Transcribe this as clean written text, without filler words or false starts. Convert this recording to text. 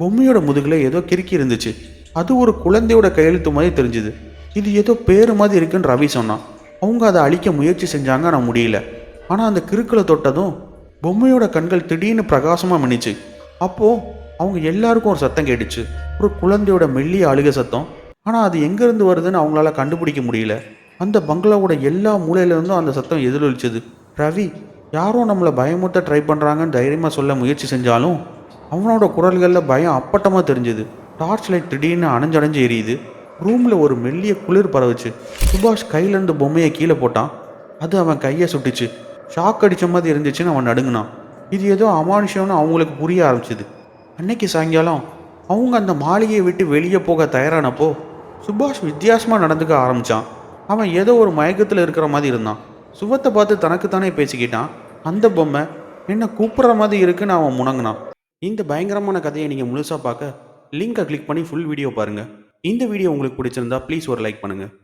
பொம்மையோட முதுகுல ஏதோ கிறுக்கி இருந்துச்சு. அது ஒரு குழந்தையோட கையெழுத்து மாதிரி தெரிஞ்சுது. இது ஏதோ பேரு மாதிரி இருக்குன்னு ரவி சொன்னான். அவங்க அதை அழிக்க முயற்சி செஞ்சாங்க, ஆனால் முடியல. ஆனால் அந்த கிறுக்களை தொட்டதும் பொம்மையோட கண்கள் திடீர்னு பிரகாசமாக மின்னிச்சு. அப்போது அவங்க எல்லாருக்கும் ஒரு சத்தம் கேட்டுச்சு. ஒரு குழந்தையோட மெல்லிய அழுக சத்தம். ஆனால் அது எங்கேருந்து வருதுன்னு அவங்களால கண்டுபிடிக்க முடியல. அந்த பங்களாவோட எல்லா மூலையிலேருந்தும் அந்த சத்தம் எதிரொலிச்சது. ரவி யாரோ நம்மளை பயமுறுத்த ட்ரை பண்ணுறாங்கன்னு தைரியமாக சொல்ல முயற்சி செஞ்சாலும் அவனோட குரல்களில் பயம் அப்பட்டமாக தெரிஞ்சுது. டார்ச் லைட் திடீர்னு அணைஞ்சடைஞ்சு எரியுது. ரூமில் ஒரு மெல்லிய குளிர் பரவுச்சு. சுபாஷ் கையிலேருந்து பொம்மையை கீழே போட்டான். அது அவன் கையை சுட்டுச்சு. ஷாக் அடித்த மாதிரி இருந்துச்சுன்னு அவன் நடுங்கினான். இது ஏதோ அமானுஷம்னு அவங்களுக்கு புரிய ஆரம்பிச்சிது. அன்னைக்கு சாயங்காலம் அவங்க அந்த மாளிகையை விட்டு வெளியே போக தயாரானப்போ சுபாஷ் வித்தியாசமாக நடந்துக்க ஆரம்பித்தான். அவன் ஏதோ ஒரு மயக்கத்தில் இருக்கிற மாதிரி இருந்தான். சுவத்தை பார்த்து தனக்குத்தானே பேசிக்கிட்டான். அந்த பொம்மை என்ன கூப்பிட்ற மாதிரி இருக்குன்னு அவன் முணங்கினான். இந்த பயங்கரமான கதையை நீங்கள் முழுசாக பார்க்க லிங்கை கிளிக் பண்ணி ஃபுல் வீடியோ பாருங்கள். இந்த வீடியோ உங்களுக்கு பிடிச்சிருந்தா ப்ளீஸ் ஒரு லைக் பண்ணுங்கள்.